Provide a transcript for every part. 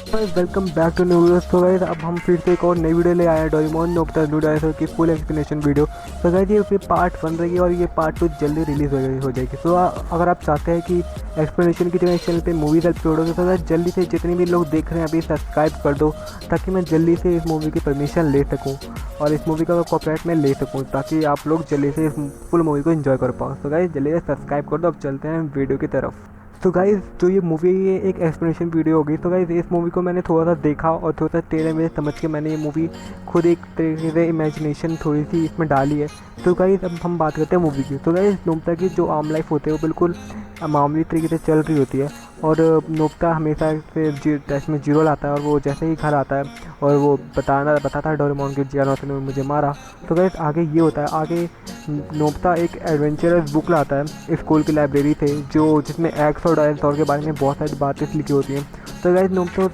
Welcome back to new video. तो guys अब हम फिर से एक और नई वीडियो ले आए हैं, डोरेमोन नोबिता डायनासोर की फुल एक्सप्लेनेशन वीडियो। तो गाइस ये फिर पार्ट 1 रहेगी और ये पार्ट 2 जल्दी रिलीज़ हो जाएगी। तो अगर आप चाहते हैं कि एक्सप्लेनेशन की जगह इस चैनल पे मूवीज़ अपलोड हो तो गाइस जल्दी से जितने भी लोग देख रहे हैं अभी सब्सक्राइब कर दो, ताकि मैं जल्दी से इस मूवी की परमिशन ले सकूँ और इस मूवी का कॉपीराइट मैं ले सकूँ, ताकि आप लोग जल्दी से इस फुल मूवी को एंजॉय कर पाओ। तो गाइस जल्दी से सब्सक्राइब कर दो। अब चलते हैं वीडियो की तरफ। तो गाइज़ जो ये मूवी है ये एक एक्सप्लेनेशन वीडियो होगी। तो गाइज़ इस मूवी को मैंने थोड़ा सा देखा और थोड़ा सा टेढ़े मेढ़े समझ के मैंने ये मूवी खुद एक तरीके से इमेजिनेशन थोड़ी सी इसमें डाली है। तो गाइज़ अब हम बात करते हैं मूवी की। तो गाइज़ नोबिता की जो आम लाइफ होती है वो बिल्कुल मामूली तरीके से चल रही होती है और नोबिता हमेशा से टेस्ट में जीरो लाता है और वो जैसे ही घर आता है और वो बताता है डोरेमोन की जियानो ने मुझे मारा। तो गाइज़ आगे ये होता है, आगे नोबिता एक एडवेंचरस बुक लाता है स्कूल की लाइब्रेरी से जिसमें एक्स और डायनासोर के बारे में बहुत सारी बातें लिखी होती हैं। तो गाइस नोबिता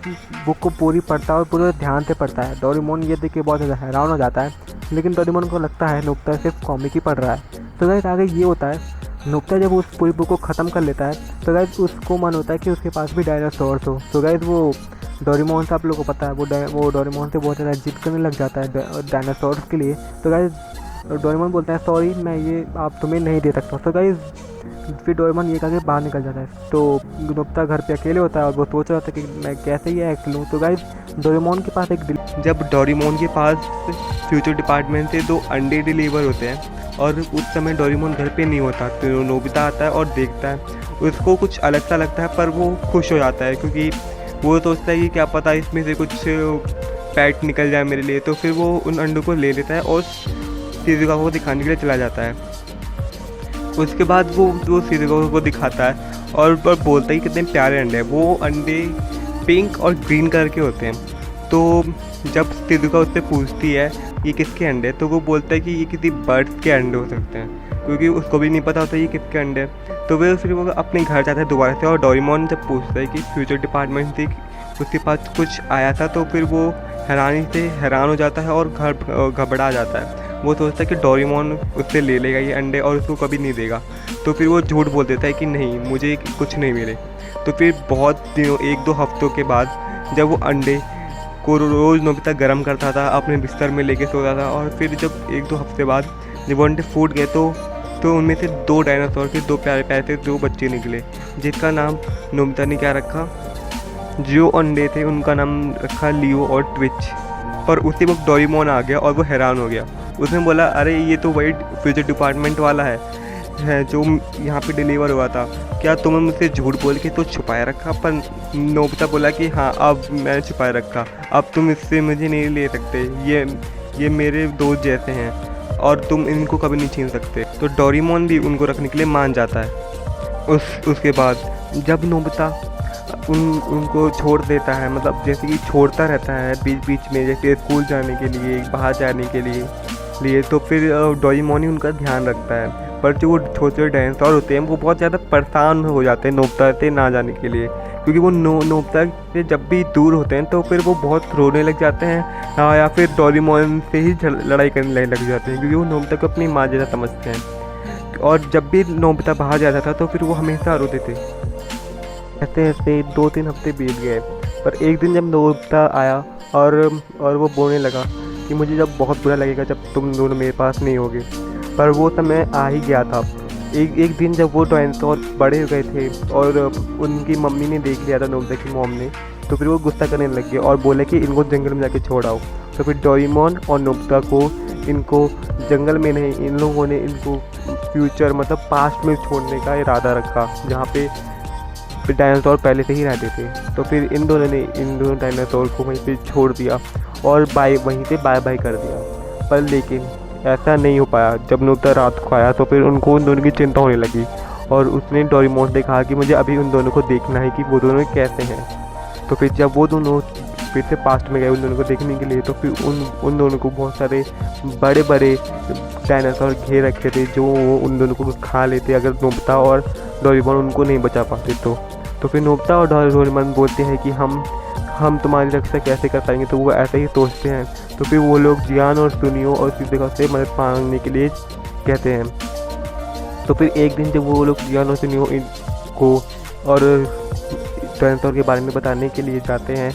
बुक को पूरी पढ़ता है और पूरे ध्यान से पढ़ता है। डोरेमोन ये देख के बहुत ज़्यादा हैरान हो जाता है, लेकिन डोरेमोन को लगता है नोबिता सिर्फ कॉमिक ही पढ़ रहा है। तो गाइस आगे ये होता है, नोबिता जब उस पूरी बुक को ख़त्म कर लेता है तो गाइस उसको मन होता है कि उसके पास भी डायनासोर्स हो। तो गाइस वो डोरेमोन से, आप लोगों को पता है, वो डोरेमोन से बहुत ज़्यादा जिद करने लग जाता है डायनासोर्स के लिए। तो गाइस डोरेमोन बोलता है सॉरी मैं ये आप तुम्हें नहीं दे सकता। तो गाइस फिर डोरेमोन ये कह के बाहर निकल जाता है। तो नोबिता घर पे अकेले होता है और वो सोच रहा था कि मैं कैसे ये एक्ट लूँ। तो गाइस डोरेमोन के पास जब डोरेमोन के पास फ्यूचर डिपार्टमेंट से 2 अंडे डिलीवर होते हैं और उस समय डोरेमोन घर पे नहीं होता, तो नोबिता आता है और देखता है। उसको कुछ अलग सा लगता है पर वो खुश हो जाता है, क्योंकि वो सोचता है कि क्या पता इसमें से कुछ पैट निकल जाए मेरे लिए। तो फिर वो उन अंडों को ले लेता है और शिज़ुका को दिखाने के लिए चला जाता है। उसके बाद वो शिज़ुका को दिखाता है और बोलता है कि कितने प्यारे अंडे हैं। वो अंडे पिंक और ग्रीन कलर के होते हैं। तो जब शिज़ुका उससे पूछती है ये किसके अंडे, तो वो बोलता है कि ये किसी बर्ड्स के अंडे हो सकते हैं, क्योंकि उसको भी नहीं पता होता ये किसके अंडे हैं। तो फिर वो अपने घर जाता है दोबारा से, और डोरेमोन जब पूछता है कि फ्यूचर डिपार्टमेंट से उसके पास कुछ आया था, तो फिर वो हैरान हो जाता है और घबरा जाता है। वो सोचता है कि डोरेमोन उससे ले लेगा ये अंडे और उसको कभी नहीं देगा। तो फिर वो झूठ बोल देता है कि नहीं, मुझे कुछ नहीं मिले। तो फिर बहुत दिनों 1-2 हफ्तों के बाद जब वो अंडे को रोज़ नोबिता गर्म करता था, अपने बिस्तर में लेके सोता था, और फिर जब 1-2 हफ्ते बाद जब वो अंडे फूट गए तो उनमें से 2 डायनासोर के 2 प्यारे प्यारे से 2 बच्चे निकले, जिसका नाम नोबिता ने क्या रखा, जो अंडे थे उनका नाम रखा लियो और ट्विच। पर उसी वक्त डोरेमोन आ गया और वो हैरान हो गया। उसने बोला अरे ये तो वही फ्यूचर डिपार्टमेंट वाला है जो यहाँ पे डिलीवर हुआ था, क्या तुमने मुझसे झूठ बोल के तो छुपाए रखा। पर नोबिता बोला कि हाँ अब मैंने छुपाए रखा, अब तुम इससे मुझे नहीं ले सकते, ये मेरे दोस्त जैसे हैं और तुम इनको कभी नहीं छीन सकते। तो डोरेमोन भी उनको रखने के लिए मान जाता है। उसके बाद जब नोबिता उनको छोड़ देता है, मतलब जैसे कि छोड़ता रहता है बीच बीच में, जैसे स्कूल जाने के लिए, बाहर जाने के लिए, तो फिर डोरेमोन ही उनका ध्यान रखता है। पर जो वो छोटे डायनासोर होते हैं वो बहुत ज़्यादा परेशान हो जाते हैं नोबिता से ना जाने के लिए, क्योंकि वो नोबिता से जब भी दूर होते हैं तो फिर वो बहुत रोने लग जाते हैं, या फिर डोरेमोन से ही लड़ाई करने लग जाते हैं, क्योंकि वो नोबिता को अपनी माँ जैसा समझते हैं। और जब भी नोबिता बाहर जाता था तो फिर वो हमेशा रोते थे। ऐसे ऐसे 2-3 हफ्ते बीत गए, पर एक दिन जब नोबिता आया और वो बोलने लगा कि मुझे जब बहुत बुरा लगेगा जब तुम दोनों मेरे पास नहीं होगे। पर वो समय आ ही गया था। एक दिन जब वो डायनासोर बड़े हो गए थे और उनकी मम्मी ने देख लिया था, नोबिता की मॉम ने, तो फिर वो गुस्सा करने लग गए और बोले कि इनको जंगल में जाके छोड़ आओ। तो फिर डोरेमोन और नोबिता को इनको जंगल में नहीं, इन लोगों ने इनको फ्यूचर मतलब पास्ट में छोड़ने का इरादा रखा, जहाँ पे डायनासोर पहले से ही रहते थे। तो फिर इन दोनों डायनासोर को वहीं पे छोड़ दिया और वहीं से बाय बाय कर दिया। पर लेकिन ऐसा नहीं हो पाया। जब नोबिता रात को आया तो फिर उनको उन दोनों की चिंता होने लगी और उसने डोरेमोन से कहा कि मुझे अभी उन दोनों को देखना है कि वो दोनों कैसे हैं। तो फिर जब वो दोनों फिर से पास्ट में गए उन दोनों को देखने के लिए, तो फिर उन दोनों को बहुत सारे बड़े बड़े डायनासोर घेर रखे थे जो उन दोनों को खा लेते अगर नोबिता और डोरेमोन उनको नहीं बचा पाते। तो फिर नोबिता और डोरेमोन बोलते हैं कि हम तुम्हारी रक्षा कैसे कर पाएंगे। तो वो ऐसा ही सोचते हैं। तो फिर वो लोग जियान और सुनियो और शिज़ुका से मदद मांगने के लिए कहते हैं। तो फिर एक दिन जब वो लोग जियान और सुनियो को और डायनासोर के बारे में बताने के लिए जाते हैं,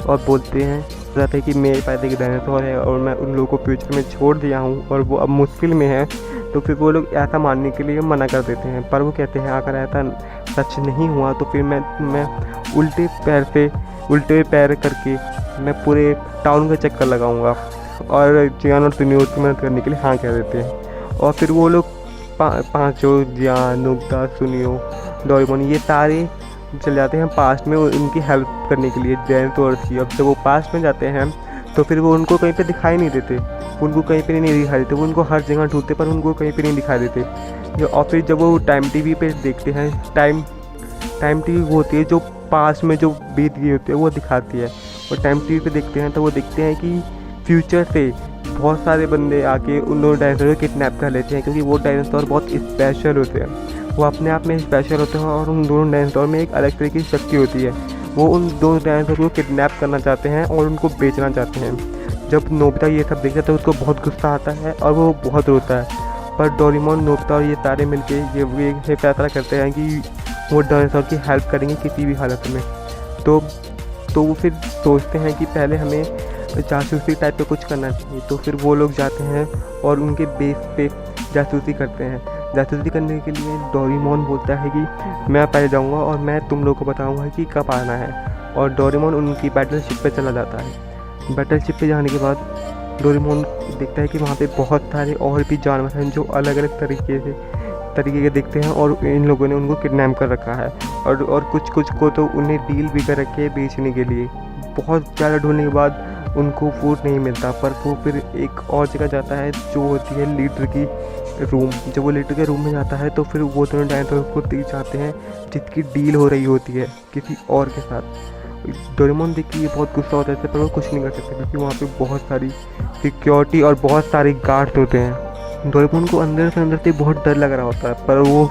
और बोलते हैं रहते हैं कि मेरे पास एक डायनासोर है और मैं उन लोगों को फ्यूचर में छोड़ दिया हूँ और वो अब मुश्किल में है। तो फिर वो लोग ऐसा मानने के लिए मना कर देते हैं, पर वो कहते हैं अगर ऐसा सच नहीं हुआ तो फिर मैं उल्टे पैर करके मैं पूरे टाउन का चक्कर लगाऊंगा। और जियान और सुनियो की मदद करने के लिए हाँ कह देते हैं। और फिर वो लोग पाँचों, जियान, नोबिता, सुनियो, डोरेमोन, ये सारे चले जाते हैं पास्ट में उनकी हेल्प करने के लिए डायनासोर की। अब जब वो पास्ट में जाते हैं तो फिर वो उनको कहीं पे दिखाई नहीं देते, उनको कहीं पे नहीं दिखाई देते, वो उनको हर जगह ढूंढते पर उनको कहीं पे नहीं दिखाई देते। और फिर जब वो टाइम टीवी पे देखते हैं, टाइम टीवी वो होती है जो पास्ट में जो बीत गई होती है वो दिखाती है। और टाइम टीवी पे देखते हैं तो वो देखते हैं कि फ्यूचर से बहुत सारे बंदे आके उन दोनों डायनासोर को किडनैप कर लेते हैं, क्योंकि वो डायनासोर बहुत स्पेशल होते हैं, वो अपने आप में स्पेशल होते हैं और उन दोनों डायनासोर में एक अलग तरह की शक्ति होती है। वो उन दोनों डायनासोर को किडनैप करना चाहते हैं और उनको बेचना चाहते हैं। जब नोबिता ये सब देखता है तो उसको बहुत गुस्सा आता है और वो बहुत रोता है। पर डोरेमोन, नोबिता और ये सारे मिलके ये फैसला करते हैं कि वो डायनासोर की हेल्प करेंगे किसी भी हालत में। तो वो फिर सोचते हैं कि पहले हमें जासूसी टाइप पे कुछ करना चाहिए। तो फिर वो लोग जाते हैं और उनके बेस पे जासूसी करते हैं। जासूसी करने के लिए डोरेमोन बोलता है कि मैं पहले जाऊंगा और मैं तुम लोगों को बताऊंगा कि कब आना है। और डोरेमोन उनकी बैटल शिप पे चला जाता है। बैटल शिप पे जाने के बाद डोरेमोन देखता है कि वहाँ पे बहुत सारे और भी जानवर हैं जो अलग अलग तरीके के दिखते हैं और इन लोगों ने उनको किडनैप कर रखा है। और कुछ को तो उन्हें डील भी कर रखे है बेचने के लिए। बहुत ज़्यादा ढूंढने के बाद उनको फूड नहीं मिलता, पर वो फिर एक और जगह जाता है जो होती है लीडर की रूम। जब वो लीडर के रूम में जाता है तो फिर वो दोनों डायनासोर को चाहते हैं जिसकी डील हो रही होती है किसी और के साथ। डोरेमोन देख के ये बहुत गुस्सा होता है, पर वो कुछ नहीं कर सकते क्योंकि वहाँ पे बहुत सारी सिक्योरिटी और बहुत सारे गार्ड्स होते हैं। डोरेमोन को अंदर से बहुत डर लग रहा होता है, पर वो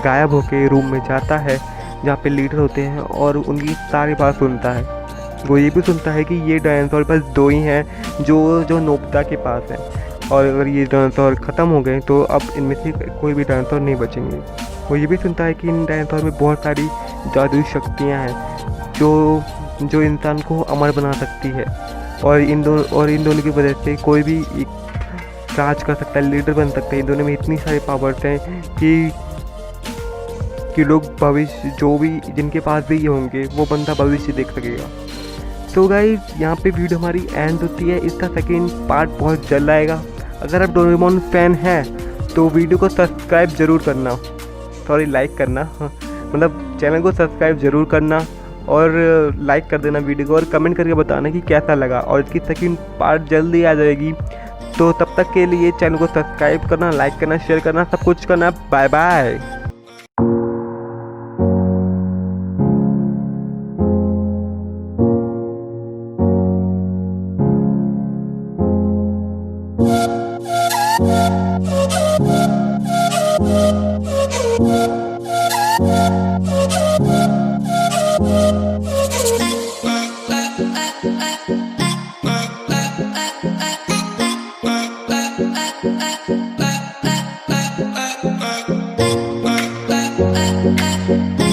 गायब होकर रूम में जाता है जहाँ पे लीडर होते हैं और उनकी सारी बात सुनता है। वो ये भी सुनता है कि ये डायनासोर बस 2 ही हैं जो नोबिता के पास है, और अगर ये डायनासोर ख़त्म हो गए तो अब इनमें से कोई भी डायनासोर नहीं बचेंगे। वो ये भी सुनता है कि इन डायनासोर में बहुत सारी जादुई शक्तियाँ हैं जो इंसान को अमर बना सकती है, और इन दोनों की वजह से कोई भी एक राज कर सकता है, लीडर बन सकता है। इन दोनों में इतनी सारी पावर्स हैं कि लोग भविष्य, जो भी जिनके पास भी ये होंगे वो बंदा भविष्य देख सकेगा। तो गाइस यहाँ पे वीडियो हमारी एंड होती है। इसका सेकेंड पार्ट बहुत जल्द आएगा। अगर आप डोरेमोन फैन हैं तो वीडियो को सब्सक्राइब ज़रूर करना, लाइक करना, मतलब चैनल को सब्सक्राइब ज़रूर करना और लाइक कर देना वीडियो को, और कमेंट करके बताना कि कैसा लगा। और इसकी सेकेंड पार्ट जल्दी आ जाएगी, तो तब तक के लिए चैनल को सब्सक्राइब करना, लाइक करना, शेयर करना, सब कुछ करना। Bye bye. Bye.